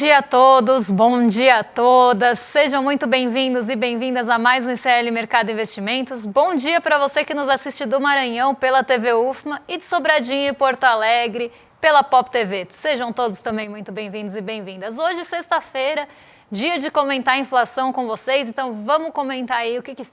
dia a todos, bom dia a todas. Sejam muito bem-vindos e bem-vindas a mais um ICL Mercado Investimentos. Bom dia para você que nos assiste do Maranhão pela TV UFMA e de Sobradinho e Porto Alegre pela Pop TV. Sejam todos também muito bem-vindos e bem-vindas. Hoje, sexta-feira, dia de comentar a inflação com vocês, então vamos comentar aí o que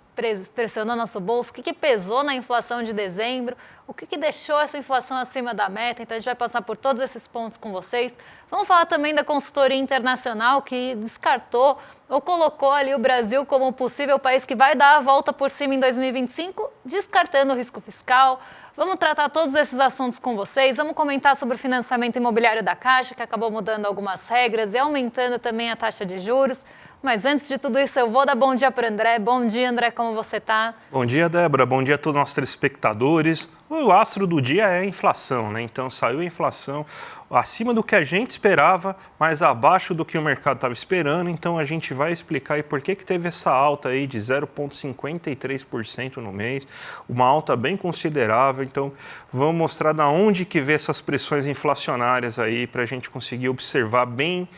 pressionou nosso bolso, o que pesou na inflação de dezembro, o que deixou essa inflação acima da meta. Então a gente vai passar por todos esses pontos com vocês. Vamos falar também da consultoria internacional que descartou ou colocou ali o Brasil como um possível país que vai dar a volta por cima em 2025, descartando o risco fiscal. Vamos tratar todos esses assuntos com vocês, vamos comentar sobre o financiamento imobiliário da Caixa, que acabou mudando algumas regras e aumentando também a taxa de juros. Mas antes de tudo isso, eu vou dar bom dia para o André. Bom dia, André, como você está? Bom dia, Débora. Bom dia a todos os nossos telespectadores. O astro do dia é a inflação, né? Então saiu a inflação acima do que a gente esperava, mas abaixo do que o mercado estava esperando. Então a gente vai explicar aí por que teve essa alta aí de 0,53% no mês, uma alta bem considerável. Então vamos mostrar da onde que vê essas pressões inflacionárias aí para a gente conseguir observar bem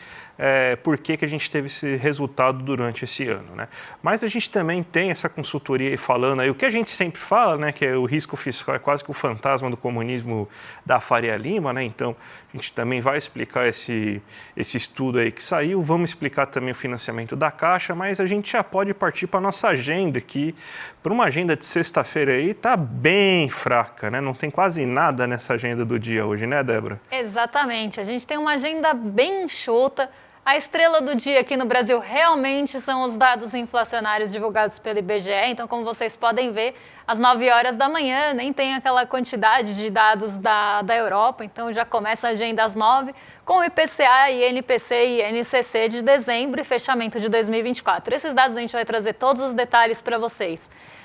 por que a gente teve esse resultado durante esse ano, né? Mas a gente também tem essa consultoria aí falando aí, o que a gente sempre fala, né, que é o risco fiscal é quase que o fantasma do comunismo da Faria Lima, né? Então a gente também vai explicar esse estudo aí que saiu, vamos explicar também o financiamento da Caixa, mas a gente já pode partir para a nossa agenda aqui, para uma agenda de sexta-feira aí, tá bem fraca, né? Não tem quase nada nessa agenda do dia hoje, né, Débora? Exatamente, a gente tem uma agenda bem enxuta. A estrela do dia aqui no Brasil realmente são os dados inflacionários divulgados pelo IBGE. Então, como vocês podem ver, às 9 horas da manhã nem tem aquela quantidade de dados da Europa. Então, já começa a agenda às 9 com o IPCA, INPC e INCC de dezembro e fechamento de 2024. Esses dados a gente vai trazer todos os detalhes para vocês.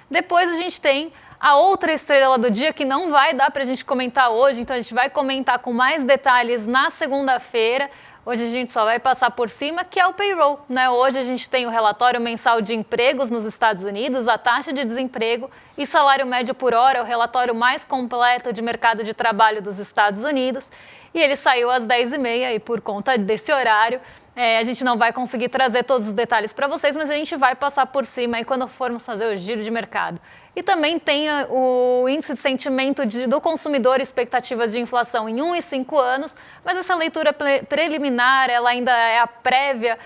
Depois a gente tem a outra estrela do dia que não vai dar para a gente comentar hoje. Então, a gente vai comentar com mais detalhes na segunda-feira. Hoje a gente só vai passar por cima, que é o payroll, né? Hoje a gente tem o relatório mensal de empregos nos Estados Unidos, a taxa de desemprego e salário médio por hora, o relatório mais completo de mercado de trabalho dos Estados Unidos. E ele saiu às 10h30 e por conta desse horário, a gente não vai conseguir trazer todos os detalhes para vocês, mas a gente vai passar por cima aí quando formos fazer o giro de mercado. E também tem o índice de sentimento do consumidor, expectativas de inflação em 1 e 5 anos, mas essa leitura preliminar, ela ainda é a prévia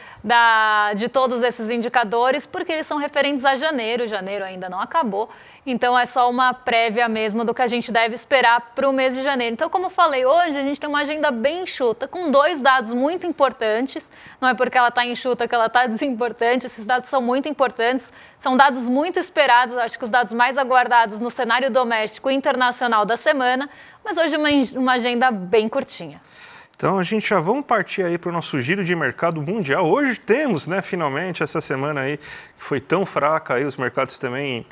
de todos esses indicadores, porque eles são referentes a janeiro ainda não acabou, então é só uma prévia mesmo do que a gente deve esperar para o mês de janeiro. Então, como eu falei, hoje a gente tem uma agenda bem enxuta, com 2 dados muito importantes, não é porque ela está enxuta que ela está desimportante, esses dados são muito importantes, são dados muito esperados, acho que os dados mais aguardados no cenário doméstico e internacional da semana, mas hoje uma agenda bem curtinha. Então a gente já vamos partir aí para o nosso giro de mercado mundial. Hoje temos, né, finalmente, essa semana aí que foi tão fraca, aí os mercados também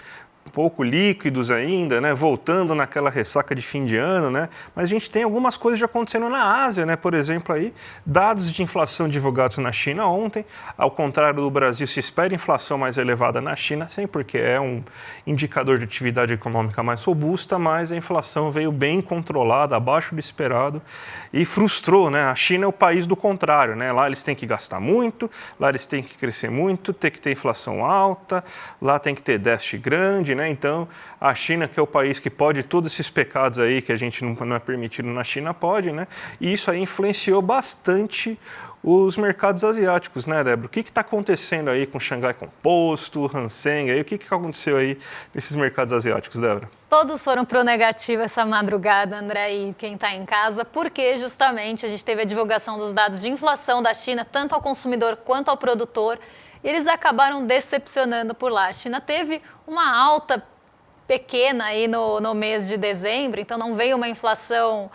um pouco líquidos ainda, né, voltando naquela ressaca de fim de ano, né, mas a gente tem algumas coisas já acontecendo na Ásia, né, por exemplo, aí, dados de inflação divulgados na China ontem, ao contrário do Brasil, se espera inflação mais elevada na China, sim, porque é um indicador de atividade econômica mais robusta, mas a inflação veio bem controlada, abaixo do esperado e frustrou, né, a China é o país do contrário, né, lá eles têm que gastar muito, lá eles têm que crescer muito, tem que ter inflação alta, lá tem que ter déficit grande, né? Então, a China, que é o país que pode todos esses pecados aí que a gente não é permitido na China, pode, né? E isso aí influenciou bastante os mercados asiáticos, né, Débora? O que está acontecendo aí com Xangai Composto, Hang Seng, aí? O que aconteceu aí nesses mercados asiáticos, Débora? Todos foram pro negativo essa madrugada, André, e quem está em casa, porque justamente a gente teve a divulgação dos dados de inflação da China, tanto ao consumidor quanto ao produtor, e eles acabaram decepcionando por lá. A China teve uma alta pequena aí no mês de dezembro, então não veio uma inflação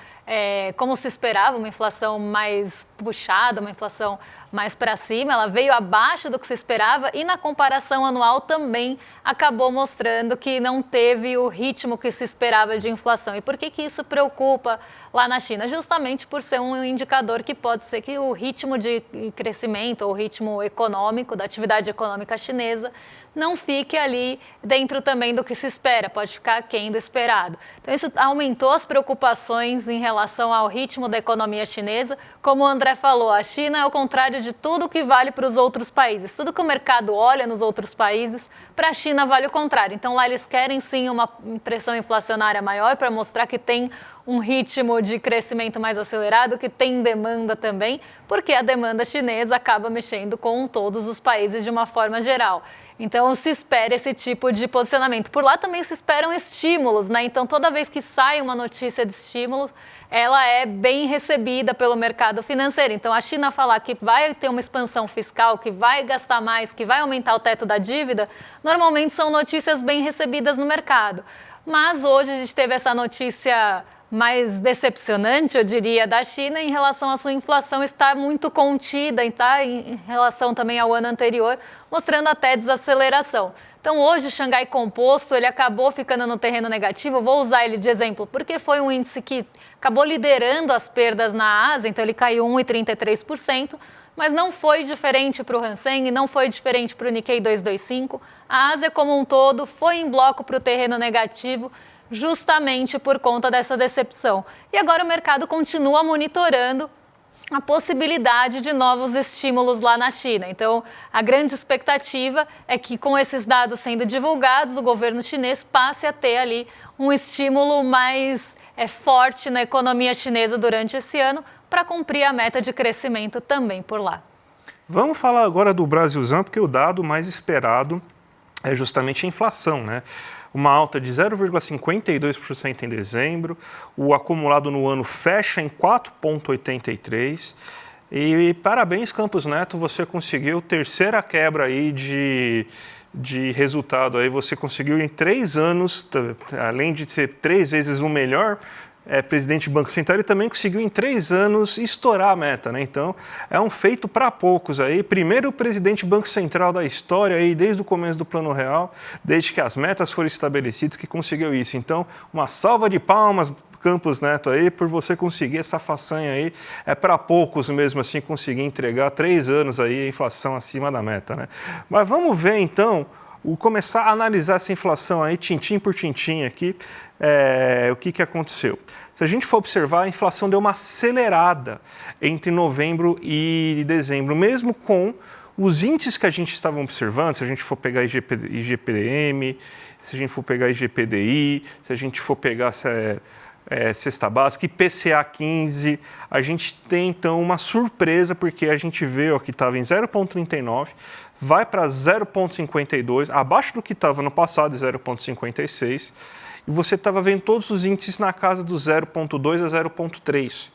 como se esperava, uma inflação mais puxada, uma inflação mais para cima, ela veio abaixo do que se esperava e na comparação anual também acabou mostrando que não teve o ritmo que se esperava de inflação. E por que isso preocupa lá na China? Justamente por ser um indicador que pode ser que o ritmo de crescimento ou o ritmo econômico, da atividade econômica chinesa, não fique ali dentro também do que se espera, pode ficar aquém do esperado. Então isso aumentou as preocupações em relação ao ritmo da economia chinesa. Como o André falou, a China é o contrário de tudo que vale para os outros países. Tudo que o mercado olha nos outros países, para a China vale o contrário. Então lá eles querem sim uma pressão inflacionária maior para mostrar que tem um ritmo de crescimento mais acelerado, que tem demanda também, porque a demanda chinesa acaba mexendo com todos os países de uma forma geral. Então se espera esse tipo de posicionamento. Por lá também se esperam estímulos, né? Então toda vez que sai uma notícia de estímulos, ela é bem recebida pelo mercado financeiro. Então a China falar que vai ter uma expansão fiscal, que vai gastar mais, que vai aumentar o teto da dívida, normalmente são notícias bem recebidas no mercado. Mas hoje a gente teve essa notícia mais decepcionante, eu diria, da China em relação à sua inflação estar muito contida, tá? Em relação também ao ano anterior, mostrando até desaceleração. Então hoje o Xangai Composto ele acabou ficando no terreno negativo, vou usar ele de exemplo, porque foi um índice que acabou liderando as perdas na Ásia, então ele caiu 1,33%, mas não foi diferente para o Hang não foi diferente para o Nikkei 225. A Ásia como um todo foi em bloco para o terreno negativo, justamente por conta dessa decepção. E agora o mercado continua monitorando a possibilidade de novos estímulos lá na China. Então, a grande expectativa é que com esses dados sendo divulgados, o governo chinês passe a ter ali um estímulo mais forte na economia chinesa durante esse ano para cumprir a meta de crescimento também por lá. Vamos falar agora do Brasilzão, porque o dado mais esperado é justamente a inflação, né? Uma alta de 0,52% em dezembro, o acumulado no ano fecha em 4,83%. E parabéns, Campos Neto, você conseguiu terceira quebra aí de resultado. Aí você conseguiu em 3 anos, além de ser 3 vezes o melhor presidente do Banco Central, ele também conseguiu em 3 anos estourar a meta, né? Então, é um feito para poucos aí. Primeiro presidente do Banco Central da história aí, desde o começo do Plano Real, desde que as metas foram estabelecidas, que conseguiu isso. Então, uma salva de palmas, Campos Neto aí, por você conseguir essa façanha aí. É para poucos mesmo assim conseguir entregar 3 anos aí a inflação acima da meta, né? Mas vamos ver então, começar a analisar essa inflação aí, tintim por tintim aqui, o que aconteceu. Se a gente for observar, a inflação deu uma acelerada entre novembro e dezembro, mesmo com os índices que a gente estava observando, se a gente for pegar IGPM, se a gente for pegar IGPDI, se a gente for pegar cesta básica, IPCA 15, a gente tem então uma surpresa, porque a gente vê que estava em 0,39, vai para 0,52, abaixo do que estava no passado, 0,56, e você estava vendo todos os índices na casa do 0,2 a 0,3.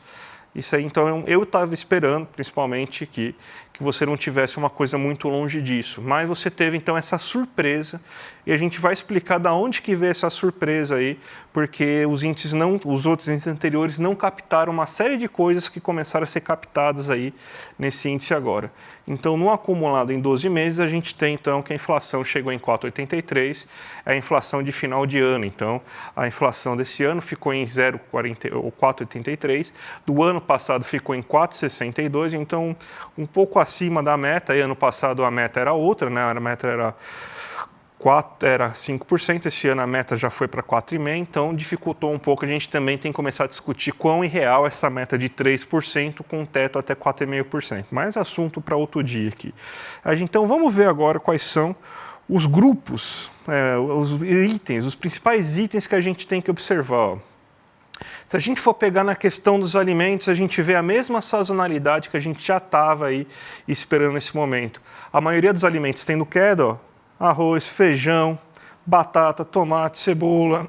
Isso aí, então, eu estava esperando, principalmente, que você não tivesse uma coisa muito longe disso. Mas você teve, então, essa surpresa, e a gente vai explicar de onde que veio essa surpresa aí, porque os outros índices anteriores não captaram uma série de coisas que começaram a ser captadas aí nesse índice agora. Então, no acumulado em 12 meses, a gente tem, então, que a inflação chegou em 4,83, é a inflação de final de ano. Então, a inflação desse ano ficou em 4,83, do ano passado ficou em 4,62, então, um pouco acima da meta. E ano passado a meta era outra, né? A meta era 5%, esse ano a meta já foi para 4,5%, então dificultou um pouco. A gente também tem que começar a discutir quão irreal é essa meta de 3% com teto até 4,5%. Mais assunto para outro dia aqui. Então vamos ver agora quais são os grupos, os itens, os principais itens que a gente tem que observar. Se a gente for pegar na questão dos alimentos, a gente vê a mesma sazonalidade que a gente já estava aí esperando nesse momento. A maioria dos alimentos tendo queda, arroz, feijão, batata, tomate, cebola.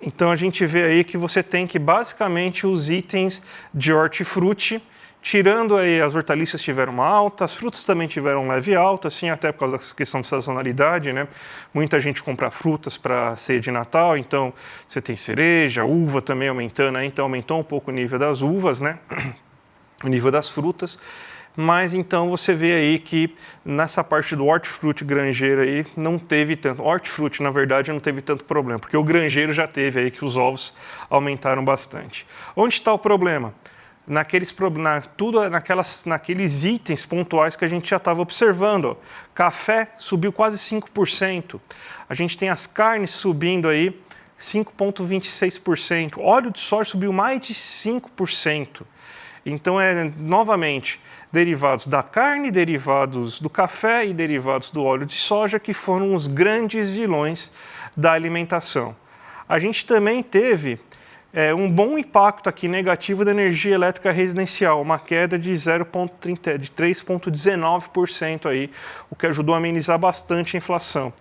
Então a gente vê aí que você tem que basicamente os itens de hortifruti, tirando aí as hortaliças tiveram uma alta, as frutas também tiveram leve alta, assim, até por causa da questão de sazonalidade, né? Muita gente compra frutas para ceia de Natal, então você tem cereja, uva também aumentando, aí, então aumentou um pouco o nível das uvas, né? O nível das frutas. Mas então você vê aí que nessa parte do hortifruti granjeiro aí não teve tanto. Hortifruti, na verdade, não teve tanto problema, porque o granjeiro já teve aí que os ovos aumentaram bastante. Onde está o problema? Naqueles itens pontuais que a gente já estava observando. Ó. Café subiu quase 5%. A gente tem as carnes subindo aí 5,26%. Óleo de soja subiu mais de 5%. Então, novamente, derivados da carne, derivados do café e derivados do óleo de soja que foram os grandes vilões da alimentação. A gente também teve um bom impacto aqui negativo da energia elétrica residencial, uma queda de 3,19% aí, o que ajudou a amenizar bastante a inflação.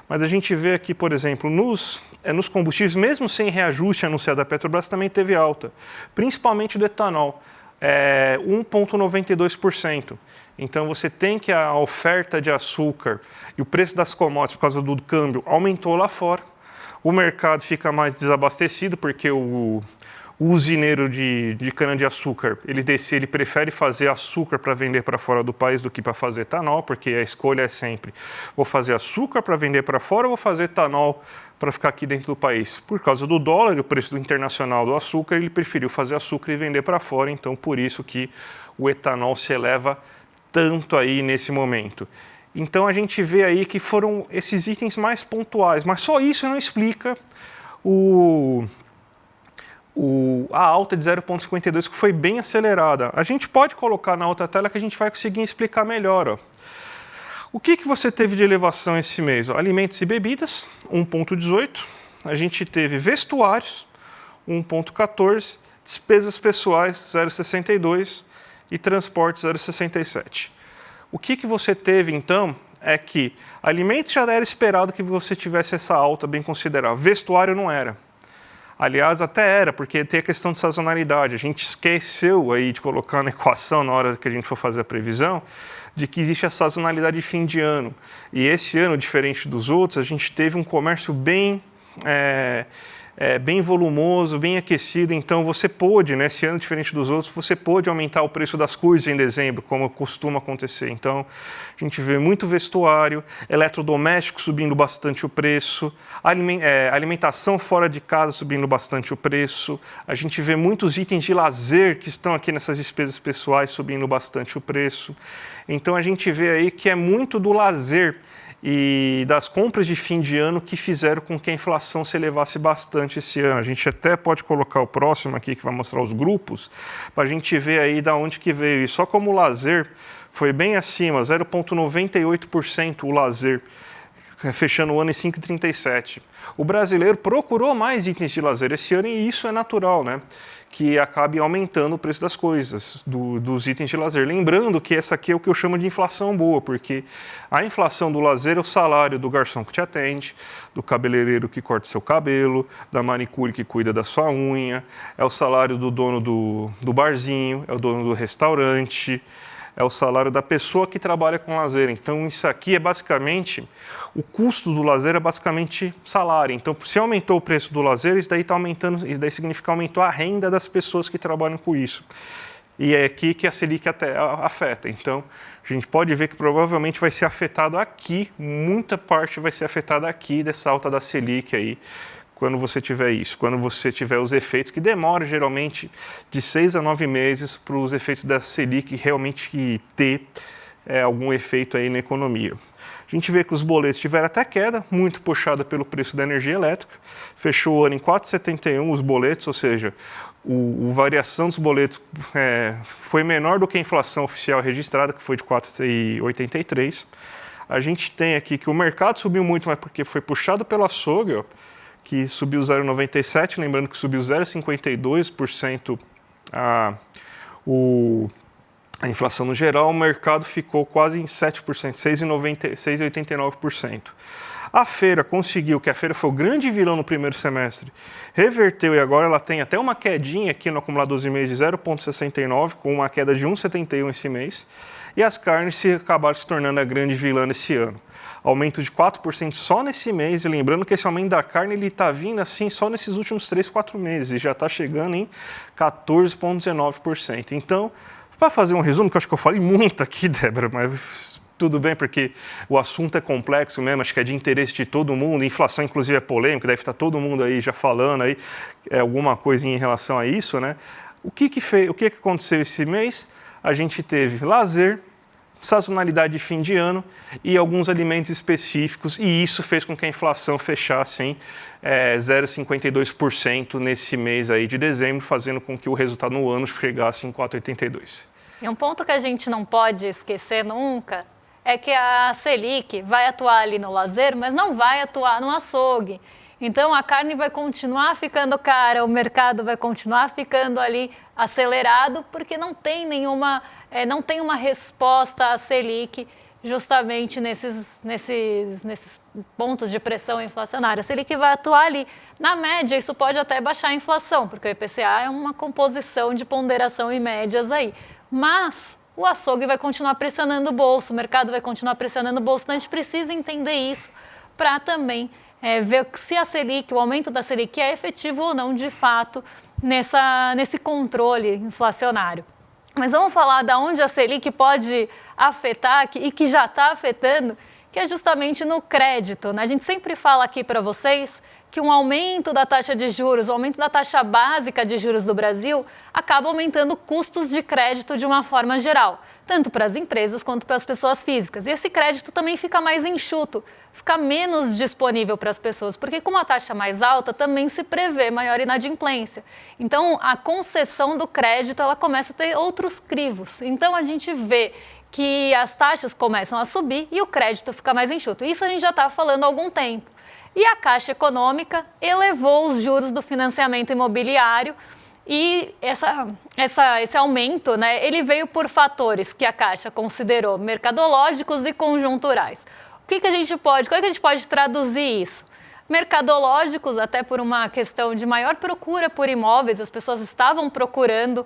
Mas a gente vê aqui, por exemplo, nos combustíveis, mesmo sem reajuste anunciado da Petrobras, também teve alta, principalmente do etanol, 1,92%. Então você tem que a oferta de açúcar e o preço das commodities por causa do câmbio aumentou lá fora. O mercado fica mais desabastecido porque o usineiro de cana-de-açúcar, ele prefere fazer açúcar para vender para fora do país do que para fazer etanol, porque a escolha é sempre, vou fazer açúcar para vender para fora ou vou fazer etanol para ficar aqui dentro do país? Por causa do dólar e o preço internacional do açúcar, ele preferiu fazer açúcar e vender para fora, então por isso que o etanol se eleva tanto aí nesse momento. Então a gente vê aí que foram esses itens mais pontuais, mas só isso não explica a alta de 0,52, que foi bem acelerada. A gente pode colocar na outra tela que a gente vai conseguir explicar melhor. Ó. O que você teve de elevação esse mês? Ó, alimentos e bebidas, 1,18. A gente teve vestuários, 1,14. Despesas pessoais, 0,62. E transporte, 0,67. O que você teve, então, é que alimentos já era esperado que você tivesse essa alta bem considerável. Vestuário não era. Aliás, até era, porque tem a questão de sazonalidade. A gente esqueceu aí de colocar na equação, na hora que a gente for fazer a previsão, de que existe a sazonalidade de fim de ano. E esse ano, diferente dos outros, a gente teve um comércio bem volumoso, bem aquecido, então você pôde, nesse ano diferente dos outros, você pôde aumentar o preço das coisas em dezembro, como costuma acontecer. Então, a gente vê muito vestuário, eletrodoméstico subindo bastante o preço, alimentação fora de casa subindo bastante o preço, a gente vê muitos itens de lazer que estão aqui nessas despesas pessoais subindo bastante o preço. Então, a gente vê aí que é muito do lazer e das compras de fim de ano que fizeram com que a inflação se elevasse bastante esse ano. A gente até pode colocar o próximo aqui, que vai mostrar os grupos, para a gente ver aí de onde que veio. E só como o lazer foi bem acima, 0,98% o lazer, fechando o ano em 5,37. O brasileiro procurou mais itens de lazer esse ano e isso é natural, né? Que acabe aumentando o preço das coisas, dos itens de lazer. Lembrando que essa aqui é o que eu chamo de inflação boa, porque a inflação do lazer é o salário do garçom que te atende, do cabeleireiro que corta seu cabelo, da manicure que cuida da sua unha, é o salário do dono do barzinho, é o dono do restaurante, é o salário da pessoa que trabalha com lazer. Então, isso aqui é basicamente, o custo do lazer é basicamente salário. Então, se aumentou o preço do lazer, isso daí está aumentando, isso daí significa que aumentou a renda das pessoas que trabalham com isso. E é aqui que a Selic até afeta. Então, a gente pode ver que provavelmente vai ser afetado aqui, muita parte vai ser afetada aqui dessa alta da Selic aí, quando você tiver isso, quando você tiver os efeitos, que demoram geralmente de 6 a 9 meses para os efeitos da Selic realmente ter algum efeito aí na economia. A gente vê que os boletos tiveram até queda, muito puxada pelo preço da energia elétrica, fechou o ano em 4,71 os boletos, ou seja, a variação dos boletos foi menor do que a inflação oficial registrada, que foi de 4,83. A gente tem aqui que o mercado subiu muito, mas porque foi puxado pelo açougue, ó, que subiu 0,97, lembrando que subiu 0,52% a inflação no geral, o mercado ficou quase em 7%, 6,89%. A feira conseguiu, que a feira foi o grande vilão no primeiro semestre, reverteu e agora ela tem até uma quedinha aqui no acumulado 12 meses de 0,69, com uma queda de 1,71 esse mês, e as carnes acabaram se tornando a grande vilã nesse ano. Aumento de 4% só nesse mês, e lembrando que esse aumento da carne está vindo assim só nesses últimos 3, 4 meses, e já está chegando em 14,19%. Então, para fazer um resumo, que eu acho que eu falei muito aqui, Débora, mas tudo bem, porque o assunto é complexo mesmo, acho que é de interesse de todo mundo, inflação inclusive é polêmica, deve estar todo mundo aí já falando aí alguma coisa em relação a isso, né? O que aconteceu esse mês? A gente teve lazer, sazonalidade de fim de ano e alguns alimentos específicos, e isso fez com que a inflação fechasse em 0,52% nesse mês aí de dezembro, fazendo com que o resultado no ano chegasse em 4,82%. E um ponto que a gente não pode esquecer nunca é que a Selic vai atuar ali no lazer, mas não vai atuar no açougue. Então a carne vai continuar ficando cara, o mercado vai continuar ficando ali acelerado, porque não tem uma resposta à Selic justamente nesses pontos de pressão inflacionária. A Selic vai atuar ali. Na média, isso pode até baixar a inflação, porque o IPCA é uma composição de ponderação e médias aí. Mas o açougue vai continuar pressionando o bolso, o mercado vai continuar pressionando o bolso, então a gente precisa entender isso para também ver se a Selic, o aumento da Selic é efetivo ou não, de fato, nesse controle inflacionário. Mas vamos falar de onde a Selic pode afetar e que já está afetando, que é justamente no crédito, né? A gente sempre fala aqui para vocês que um aumento da taxa de juros, o aumento da taxa básica de juros do Brasil, acaba aumentando custos de crédito de uma forma geral, tanto para as empresas quanto para as pessoas físicas. E esse crédito também fica mais enxuto, fica menos disponível para as pessoas, porque com uma taxa mais alta também se prevê maior inadimplência. Então, a concessão do crédito, ela começa a ter outros crivos. Então, a gente vê que as taxas começam a subir e o crédito fica mais enxuto. Isso a gente já está falando há algum tempo. E a Caixa Econômica elevou os juros do financiamento imobiliário e esse aumento, né, ele veio por fatores que a Caixa considerou mercadológicos e conjunturais. Como é que a gente pode traduzir isso? Mercadológicos, até por uma questão de maior procura por imóveis, as pessoas estavam procurando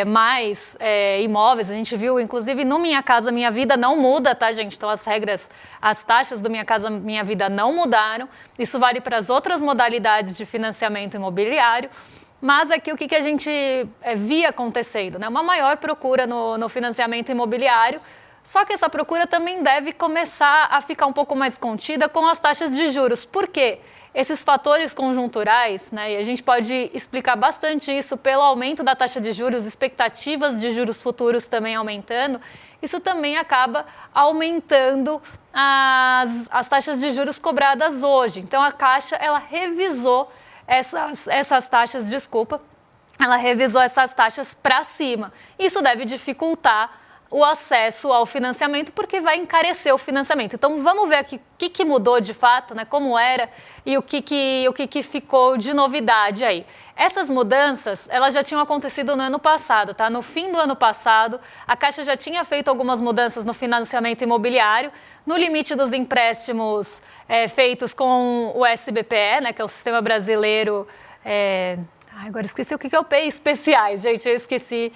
mais imóveis. A gente viu, inclusive, no Minha Casa Minha Vida não muda, tá, gente? Então, as taxas do Minha Casa Minha Vida não mudaram. Isso vale para as outras modalidades de financiamento imobiliário. Mas aqui o que a gente via acontecendo, né? Uma maior procura no financiamento imobiliário, só que essa procura também deve começar a ficar um pouco mais contida com as taxas de juros. Por quê? Esses fatores conjunturais, né, e a gente pode explicar bastante isso pelo aumento da taxa de juros, expectativas de juros futuros também aumentando, isso também acaba aumentando as taxas de juros cobradas hoje. Então a Caixa, ela revisou essas taxas para cima. Isso deve dificultar o acesso ao financiamento, porque vai encarecer o financiamento. Então, vamos ver aqui o que mudou de fato, né, como era e o que ficou de novidade aí. Essas mudanças, elas já tinham acontecido no ano passado, tá? No fim do ano passado, a Caixa já tinha feito algumas mudanças no financiamento imobiliário, no limite dos empréstimos feitos com o SBPE, né, que é o Sistema Brasileiro... agora esqueci o que é o PEI especiais, gente, eu esqueci,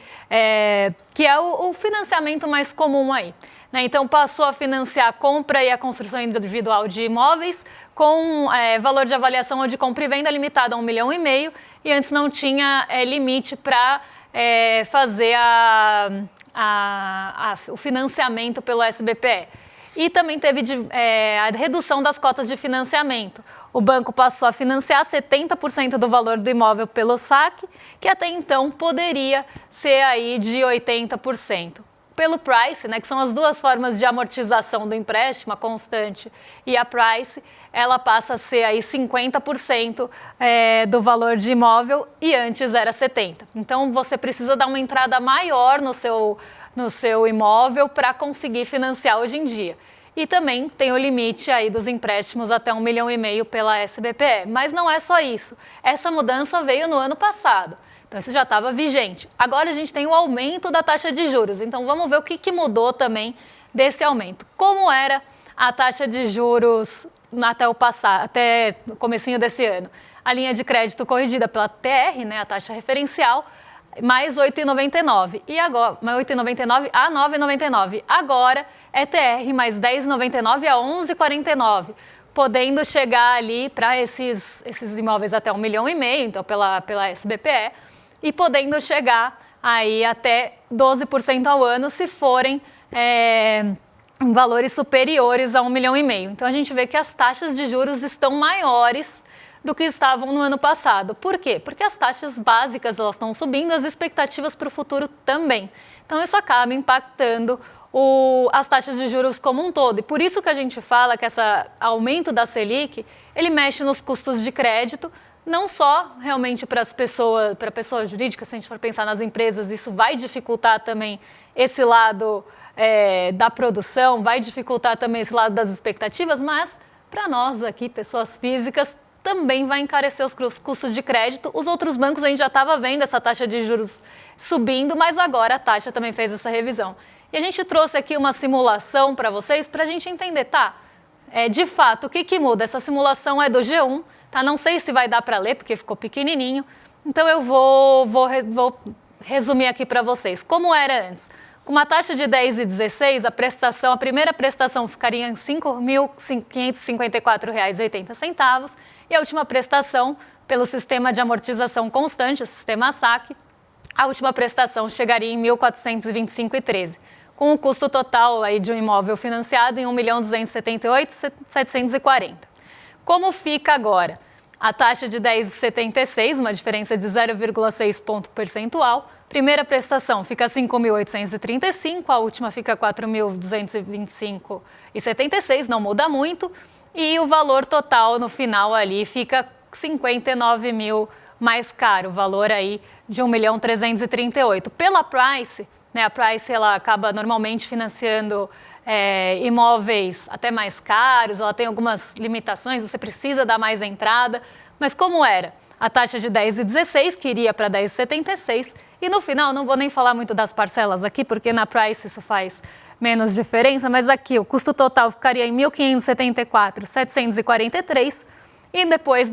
que é o financiamento mais comum aí, né? Então passou a financiar a compra e a construção individual de imóveis com valor de avaliação ou de compra e venda limitado a 1,5 milhão, e antes não tinha limite para fazer o financiamento pelo SBPE. E também teve a redução das cotas de financiamento. O banco passou a financiar 70% do valor do imóvel pelo saque, que até então poderia ser aí de 80%. Pelo Price, né, que são as duas formas de amortização do empréstimo, a constante e a Price, ela passa a ser aí 50% do valor de imóvel e antes era 70%. Então você precisa dar uma entrada maior no seu imóvel para conseguir financiar hoje em dia. E também tem o limite aí dos empréstimos até 1,5 milhão pela SBPE. Mas não é só isso. Essa mudança veio no ano passado. Então isso já estava vigente. Agora a gente tem o aumento da taxa de juros. Então vamos ver o que mudou também desse aumento. Como era a taxa de juros até o comecinho desse ano? A linha de crédito corrigida pela TR, né, a taxa referencial, mais 8,99. E agora, mais 8,99 a 9,99. Agora é TR mais 10,99 a 11,49. Podendo chegar ali para esses imóveis até 1,5 milhão, então pela SBPE, e podendo chegar aí até 12% ao ano se forem em valores superiores a 1,5 milhão. Então a gente vê que as taxas de juros estão maiores do que estavam no ano passado. Por quê? Porque as taxas básicas elas estão subindo, as expectativas para o futuro também. Então isso acaba impactando as taxas de juros como um todo. E por isso que a gente fala que esse aumento da Selic, ele mexe nos custos de crédito, não só realmente para a pessoa jurídica, se a gente for pensar nas empresas, isso vai dificultar também esse lado da produção, vai dificultar também esse lado das expectativas, mas para nós aqui, pessoas físicas, também vai encarecer os custos de crédito. Os outros bancos a gente já estava vendo essa taxa de juros subindo, mas agora a taxa também fez essa revisão. E a gente trouxe aqui uma simulação para vocês, para a gente entender, de fato, o que muda? Essa simulação é do G1, tá? Não sei se vai dar para ler, porque ficou pequenininho, então eu vou resumir aqui para vocês. Como era antes? Com uma taxa de 10,16, a primeira prestação ficaria em R$ 5.554,80 e a última prestação, pelo sistema de amortização constante, o sistema SAC, a última prestação chegaria em R$ 1.425,13, com o custo total aí de um imóvel financiado em R$ 1.278.740. Como fica agora? A taxa de 10,76, uma diferença de 0,6 ponto percentual. Primeira prestação fica 5.835, a última fica 4.225,76, não muda muito. E o valor total no final ali fica 59 mil mais caro, o valor aí de 1.338. Pela Price, né, a Price ela acaba normalmente financiando imóveis até mais caros, ela tem algumas limitações, você precisa dar mais entrada, mas como era? A taxa de 10,16 que iria para 10,76 e no final, não vou nem falar muito das parcelas aqui, porque na Price isso faz menos diferença, mas aqui o custo total ficaria em 1.574.743 e depois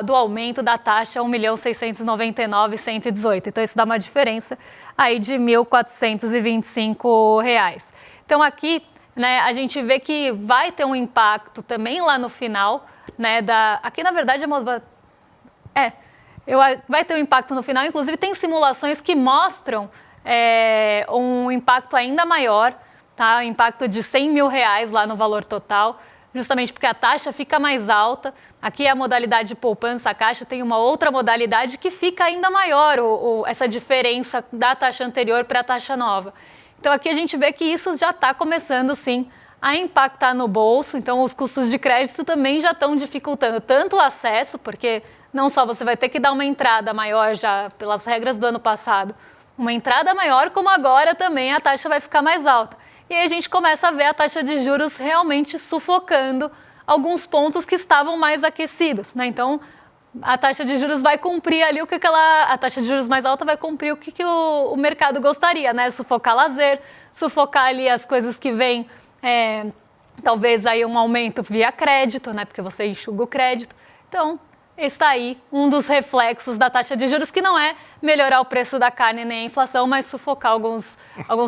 do aumento da taxa, 1.699.118. Então isso dá uma diferença aí de R$ 1.425. Então aqui, né, a gente vê que vai ter um impacto também lá no final, né, aqui na verdade vai ter um impacto no final, inclusive tem simulações que mostram um impacto ainda maior, tá? Um impacto de R$100 mil lá no valor total, justamente porque a taxa fica mais alta. Aqui é a modalidade de poupança, a Caixa tem uma outra modalidade que fica ainda maior, essa diferença da taxa anterior para a taxa nova. Então aqui a gente vê que isso já está começando sim a impactar no bolso, então os custos de crédito também já estão dificultando tanto o acesso, porque não só você vai ter que dar uma entrada maior já pelas regras do ano passado, uma entrada maior, como agora também a taxa vai ficar mais alta. E aí a gente começa a ver a taxa de juros realmente sufocando alguns pontos que estavam mais aquecidos, né? Então, a taxa de juros vai cumprir ali a taxa de juros mais alta vai cumprir o que o mercado gostaria, né? Sufocar lazer, sufocar ali as coisas que vêm, talvez aí um aumento via crédito, né? Porque você enxuga o crédito. Então, está aí um dos reflexos da taxa de juros, que não é melhorar o preço da carne nem a inflação, mas sufocar alguns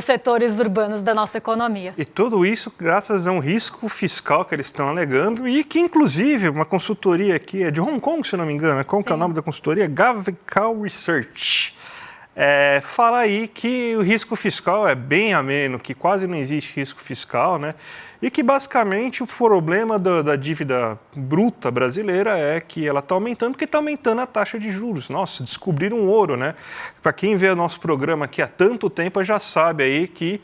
setores urbanos da nossa economia. E tudo isso graças a um risco fiscal que eles estão alegando e que, inclusive, uma consultoria aqui é de Hong Kong, se não me engano, qual que é o nome da consultoria? Gavical Research. Fala aí que o risco fiscal é bem ameno, que quase não existe risco fiscal, né? E que basicamente o problema da dívida bruta brasileira é que ela está aumentando, porque está aumentando a taxa de juros. Nossa, descobriram um ouro, né? Para quem vê o nosso programa aqui há tanto tempo, já sabe aí que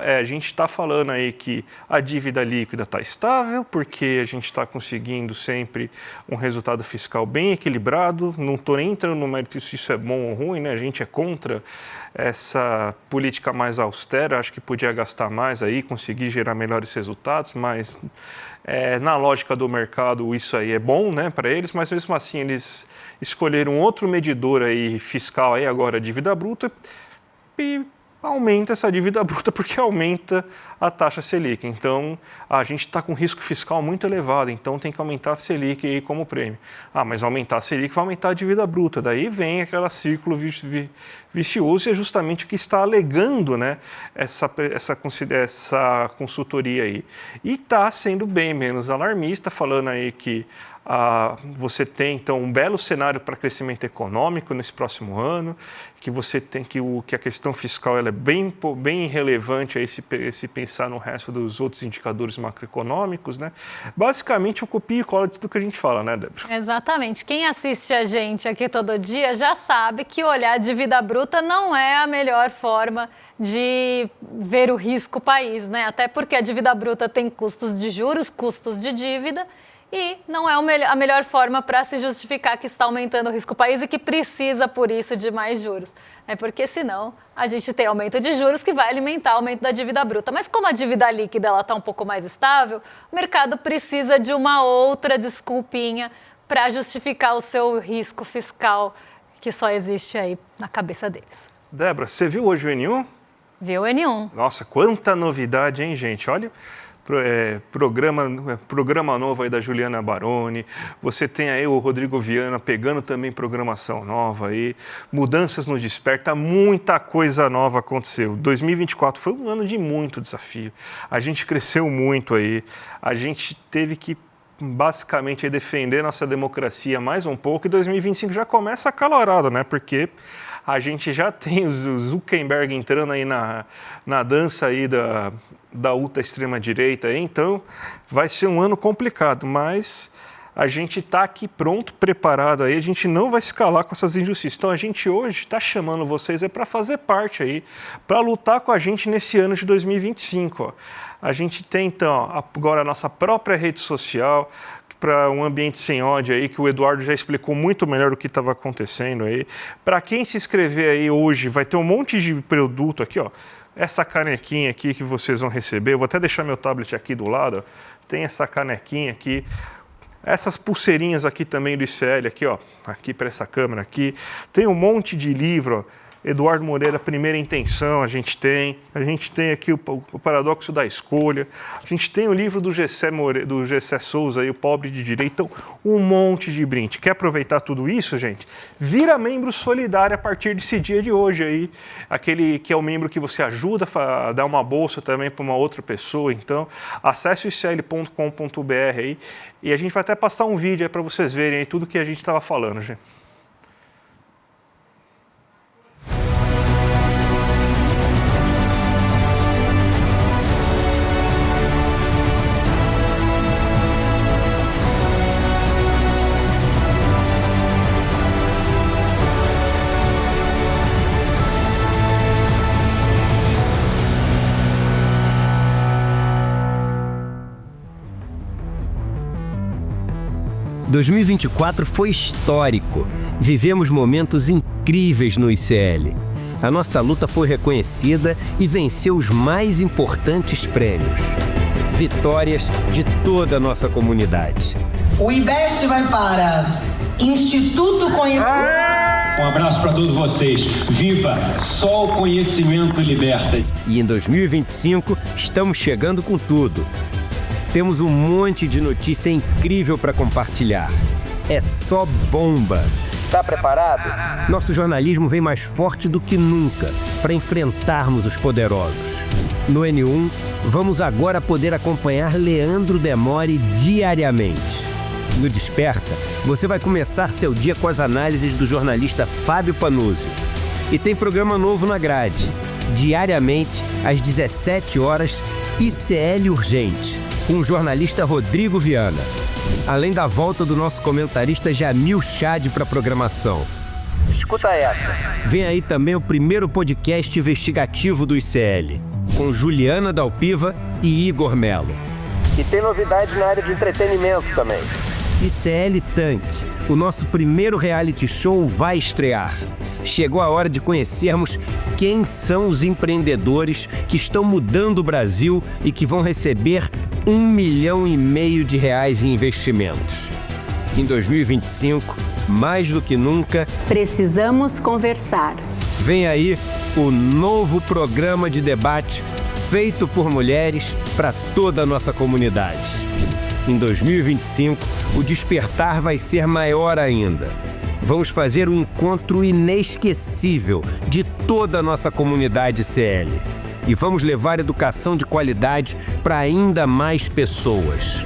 a gente está falando aí que a dívida líquida está estável, porque a gente está conseguindo sempre um resultado fiscal bem equilibrado. Não estou nem entrando no mérito se isso é bom ou ruim, né? A gente é contra essa política mais austera, acho que podia gastar mais aí, conseguir gerar melhores resultados, mas na lógica do mercado isso aí é bom, né, para eles, mas mesmo assim eles escolheram outro medidor aí fiscal aí agora, a dívida bruta, e aumenta essa dívida bruta porque aumenta a taxa Selic. Então, a gente está com risco fiscal muito elevado, então tem que aumentar a Selic aí como prêmio. Mas aumentar a Selic vai aumentar a dívida bruta. Daí vem aquele círculo vicioso e é justamente o que está alegando, né, essa consultoria aí. E está sendo bem menos alarmista, falando aí que Você tem, então, um belo cenário para crescimento econômico nesse próximo ano, que você tem que a questão fiscal ela é bem relevante aí se pensar no resto dos outros indicadores macroeconômicos, né? Basicamente, o copia e cola de tudo que a gente fala, né, Débora? Exatamente. Quem assiste a gente aqui todo dia já sabe que olhar a dívida bruta não é a melhor forma de ver o risco país, né? Até porque a dívida bruta tem custos de juros, custos de dívida, e não é a melhor forma para se justificar que está aumentando o risco país e que precisa, por isso, de mais juros. Porque senão a gente tem aumento de juros que vai alimentar o aumento da dívida bruta. Mas como a dívida líquida está um pouco mais estável, o mercado precisa de uma outra desculpinha para justificar o seu risco fiscal que só existe aí na cabeça deles. Débora, você viu hoje o N1? Viu o N1? Nossa, quanta novidade, hein, gente? Olha... programa novo aí da Juliana Baroni, você tem aí o Rodrigo Viana pegando também programação nova aí, mudanças no Desperta, muita coisa nova aconteceu. 2024 foi um ano de muito desafio, a gente cresceu muito aí, a gente teve que basicamente defender nossa democracia mais um pouco e 2025 já começa acalorado, né? Porque a gente já tem o Zuckerberg entrando aí na dança aí da ultra extrema direita, então vai ser um ano complicado, mas a gente está aqui pronto, preparado aí, a gente não vai se calar com essas injustiças. Então a gente hoje está chamando vocês para fazer parte aí, para lutar com a gente nesse ano de 2025. Ó. A gente tem então agora a nossa própria rede social, para um ambiente sem ódio aí, que o Eduardo já explicou muito melhor o que estava acontecendo aí. Para quem se inscrever aí hoje, vai ter um monte de produto aqui, ó. Essa canequinha aqui que vocês vão receber, eu vou até deixar meu tablet aqui do lado, ó. Tem essa canequinha aqui, essas pulseirinhas aqui também do ICL, aqui, ó, aqui para essa câmera aqui. Tem um monte de livro, ó. Eduardo Moreira, Primeira Intenção, a gente tem aqui o Paradoxo da Escolha, a gente tem o livro do Gessé Souza, aí, O Pobre de Direito, então um monte de brinde. Quer aproveitar tudo isso, gente? Vira membro solidário a partir desse dia de hoje aí, aquele que é o membro que você ajuda a dar uma bolsa também para uma outra pessoa, então acesse o icl.com.br aí e a gente vai até passar um vídeo aí para vocês verem aí tudo que a gente estava falando, gente. Em 2024 foi histórico. Vivemos momentos incríveis no ICL. A nossa luta foi reconhecida e venceu os mais importantes prêmios. Vitórias de toda a nossa comunidade. O IBEST vai para Instituto Conhecimento. Um abraço para todos vocês. Viva! Só o conhecimento liberta. E em 2025 estamos chegando com tudo. Temos um monte de notícia incrível para compartilhar. É só bomba. Tá preparado? Nosso jornalismo vem mais forte do que nunca para enfrentarmos os poderosos. No N1, vamos agora poder acompanhar Leandro Demore diariamente. No Desperta, você vai começar seu dia com as análises do jornalista Fábio Panuzzi. E tem programa novo na grade. Diariamente, às 17 horas, ICL Urgente, com o jornalista Rodrigo Viana. Além da volta do nosso comentarista Jamil Chad para a programação. Escuta essa. Vem aí também o primeiro podcast investigativo do ICL, com Juliana Dalpiva e Igor Melo. E tem novidades na área de entretenimento também. ICL Tanque, o nosso primeiro reality show, vai estrear. Chegou a hora de conhecermos quem são os empreendedores que estão mudando o Brasil e que vão receber R$ 1,5 milhão em investimentos. Em 2025, mais do que nunca, precisamos conversar. Vem aí o novo programa de debate feito por mulheres para toda a nossa comunidade. Em 2025, o despertar vai ser maior ainda. Vamos fazer um encontro inesquecível de toda a nossa comunidade CL. E vamos levar educação de qualidade para ainda mais pessoas.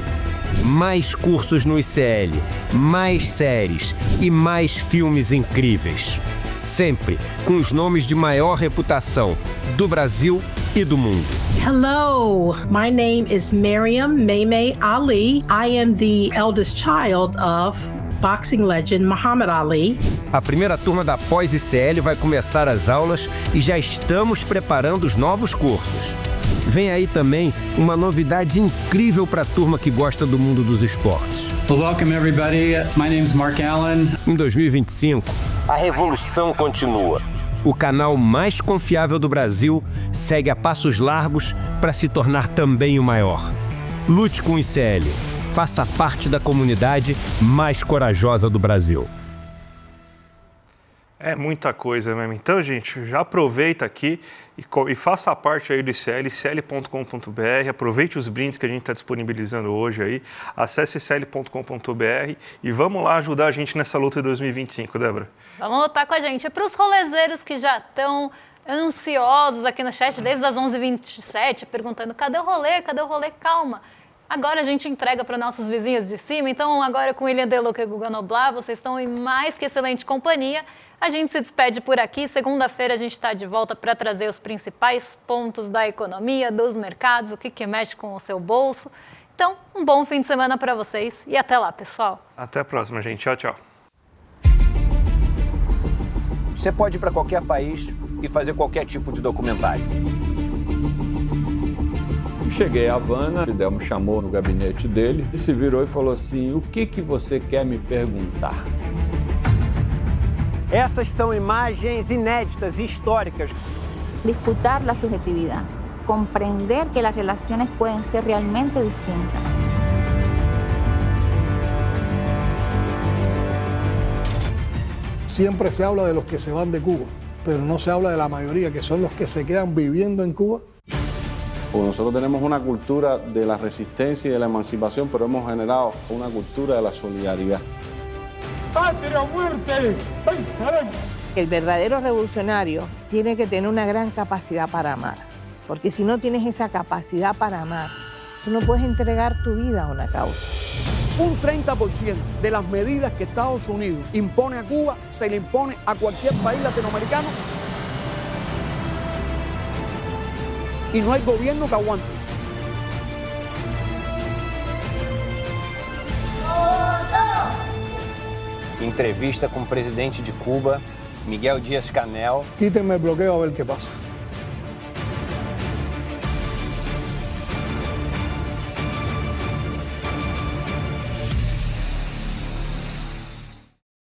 Mais cursos no ICL, mais séries e mais filmes incríveis. Sempre com os nomes de maior reputação do Brasil e do mundo. Hello, my name is Miriam Maymay Ali. I am the eldest child of boxing legend Muhammad Ali. A primeira turma da pós-ICL vai começar as aulas e já estamos preparando os novos cursos. Vem aí também uma novidade incrível para a turma que gosta do mundo dos esportes. Well, welcome everybody. My name is Mark Allen. Em 2025, a revolução continua. O canal mais confiável do Brasil segue a passos largos para se tornar também o maior. Lute com o ICL. Faça parte da comunidade mais corajosa do Brasil. É muita coisa mesmo. Então, gente, já aproveita aqui e faça parte aí do ICL, icl.com.br. Aproveite os brindes que a gente está disponibilizando hoje aí. Acesse icl.com.br e vamos lá ajudar a gente nessa luta de 2025, Débora. Vamos lutar com a gente. E para os rolezeiros que já estão ansiosos aqui no chat desde as 11h27, perguntando cadê o rolê, calma. Agora a gente entrega para nossos vizinhos de cima, então agora com William Deluca e Guga Noblar, vocês estão em mais que excelente companhia. A gente se despede por aqui, segunda-feira a gente está de volta para trazer os principais pontos da economia, dos mercados, o que mexe com o seu bolso. Então, um bom fim de semana para vocês e até lá, pessoal. Até a próxima, gente. Tchau, tchau. Você pode ir para qualquer país e fazer qualquer tipo de documentário. Cheguei a Havana, Fidel me chamou no gabinete dele e se virou e falou assim: o que você quer me perguntar? Essas são imagens inéditas e históricas. Disputar la subjetividad, comprender que las relaciones pueden ser realmente distintas. Siempre se habla de los que se van de Cuba, pero no se habla de la mayoría, que son los que se quedan viviendo en Cuba. Porque nosotros tenemos una cultura de la resistencia y de la emancipación, pero hemos generado una cultura de la solidaridad. ¡Patria o muerte! El verdadero revolucionario tiene que tener una gran capacidad para amar, porque si no tienes esa capacidad para amar, tú no puedes entregar tu vida a una causa. Un 30% de las medidas que Estados Unidos impone a Cuba se le impone a cualquier país latinoamericano y no hay gobierno que aguante. Entrevista com o presidente de Cuba, Miguel Díaz-Canel. Quítenme el bloqueo a ver qué pasa.